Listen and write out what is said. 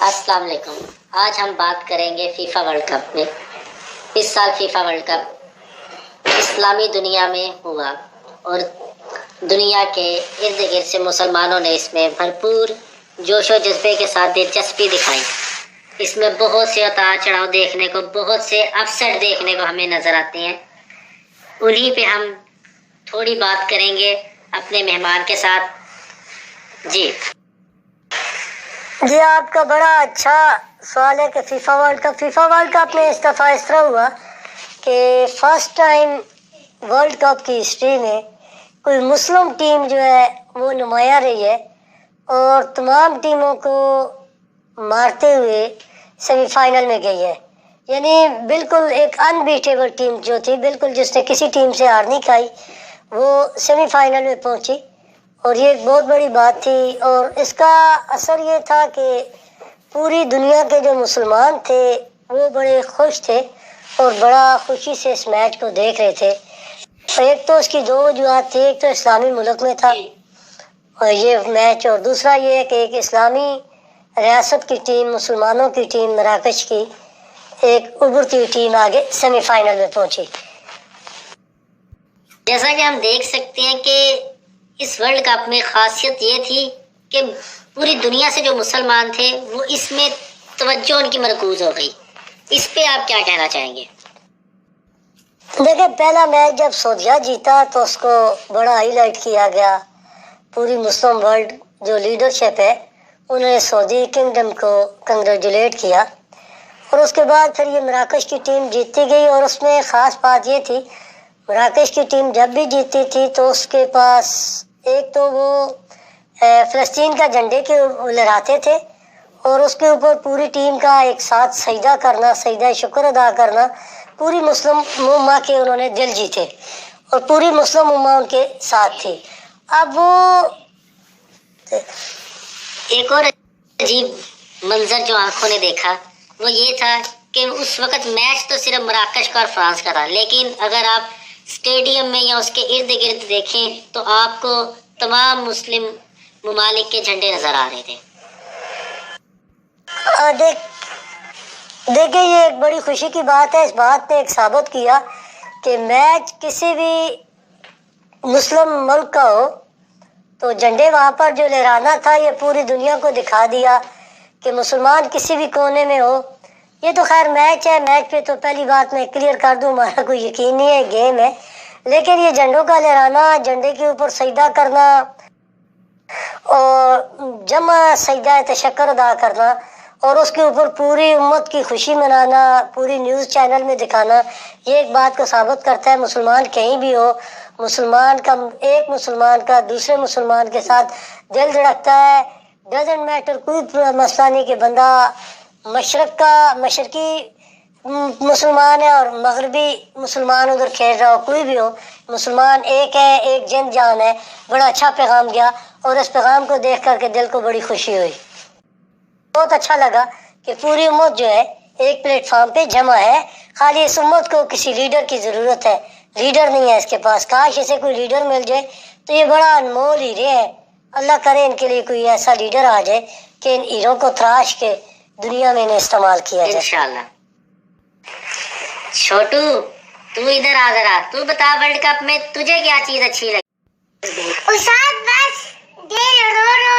السلام علیکم. آج ہم بات کریں گے فیفا ورلڈ کپ میں. اس سال فیفا ورلڈ کپ اسلامی دنیا میں ہوا اور دنیا کے ارد گرد سے مسلمانوں نے اس میں بھرپور جوش و جذبے کے ساتھ دلچسپی دکھائی. اس میں بہت سے اتار چڑھاؤ دیکھنے کو، بہت سے اپسیٹ دیکھنے کو ہمیں نظر آتے ہیں. انہی پہ ہم تھوڑی بات کریں گے اپنے مہمان کے ساتھ. جی آپ کا بڑا اچھا سوال ہے کہ فیفا ورلڈ کپ میں اس دفعہ اس طرح ہوا کہ فرسٹ ٹائم ورلڈ کپ کی ہسٹری میں کوئی مسلم ٹیم جو ہے وہ نمایاں رہی ہے اور تمام ٹیموں کو مارتے ہوئے سیمی فائنل میں گئی ہے. یعنی بالکل ایک انبیٹیبل ٹیم جو تھی، بالکل جس نے کسی ٹیم سے ہار نہیں کھائی، وہ سیمی فائنل میں پہنچی اور یہ ایک بہت بڑی بات تھی. اور اس کا اثر یہ تھا کہ پوری دنیا کے جو مسلمان تھے وہ بڑے خوش تھے اور بڑا خوشی سے اس میچ کو دیکھ رہے تھے. ایک تو اس کی دو وجوہات تھی، ایک تو اسلامی ملک میں تھا اور یہ میچ، اور دوسرا یہ ہے کہ ایک اسلامی ریاست کی ٹیم، مسلمانوں کی ٹیم، مراکش کی ایک ابھرتی ہوئی ٹیم آگے سیمی فائنل میں پہنچی. جیسا کہ ہم دیکھ سکتے ہیں کہ اس ورلڈ کپ میں خاصیت یہ تھی کہ پوری دنیا سے جو مسلمان تھے وہ اس میں توجہ ان کی مرکوز ہو گئی. اس پہ آپ کیا کہنا چاہیں گے؟ دیکھیں، پہلا میچ جب سعودیہ جیتا تو اس کو بڑا ہائی لائٹ کیا گیا. پوری مسلم ورلڈ جو لیڈرشپ ہے انہوں نے سعودی کنگڈم کو کنگریچولیٹ کیا. اور اس کے بعد پھر یہ مراکش کی ٹیم جیتتی گئی اور اس میں خاص بات یہ تھی، مراکش کی ٹیم جب بھی جیتتی تھی تو اس کے پاس ایک تو وہ فلسطین کا جھنڈے کے لہراتے تھے اور اس کے اوپر پوری ٹیم کا ایک ساتھ سجدہ کرنا، سجدہ شکر ادا کرنا. پوری مسلم امہ کے انہوں نے دل جیتے اور پوری مسلم امہ ان کے ساتھ تھی. اب وہ ایک اور عجیب منظر جو آنکھوں نے دیکھا وہ یہ تھا کہ اس وقت میچ تو صرف مراکش کا اور فرانس کا تھا، لیکن اگر آپ اسٹیڈیم میں یا اس کے ارد گرد دیکھیں تو آپ کو تمام مسلم ممالک کے جھنڈے نظر آ رہے تھے. دیکھیں، یہ ایک بڑی خوشی کی بات ہے. اس بات نے ایک ثابت کیا کہ میچ کسی بھی مسلم ملک کا ہو تو جھنڈے وہاں پر جو لہرانا تھا یہ پوری دنیا کو دکھا دیا کہ مسلمان کسی بھی کونے میں ہو. یہ تو خیر میچ ہے، میچ پہ تو پہلی بات میں کلیئر کر دوں، ہمارا کوئی یقین نہیں ہے، گیم ہے. لیکن یہ جھنڈوں کا لہرانا، جھنڈے کے اوپر سجدہ کرنا اور جمع سجدہ تشکر ادا کرنا اور اس کے اوپر پوری امت کی خوشی منانا، پوری نیوز چینل میں دکھانا، یہ ایک بات کو ثابت کرتا ہے مسلمان کہیں بھی ہو، مسلمان کا ایک مسلمان کا دوسرے مسلمان کے ساتھ دل دھڑکتا ہے. ڈزنٹ میٹر، کوئی مسئلہ نہیں کہ بندہ مشرقی مسلمان ہے اور مغربی مسلمان ادھر کھیل رہا ہو، کوئی بھی ہو، مسلمان ایک ہے، ایک جن جان ہے. بڑا اچھا پیغام گیا اور اس پیغام کو دیکھ کر کے دل کو بڑی خوشی ہوئی. بہت اچھا لگا کہ پوری امت جو ہے ایک پلیٹ فارم پہ جمع ہے. خالی اس امت کو کسی لیڈر کی ضرورت ہے، لیڈر نہیں ہے اس کے پاس. کاش اسے کوئی لیڈر مل جائے تو یہ بڑا انمول ہیرے ہے. اللہ کرے ان کے لیے کوئی ایسا لیڈر آ جائے کہ ان ہیروں کو تراش کے دنیا میں انہیں استعمال کیا جائے. انشاءاللہ. چھوٹو، تو ادھر آ ذرا، تو بتا ورلڈ کپ میں تجھے کیا چیز اچھی لگی؟ استاد بس دل رو رو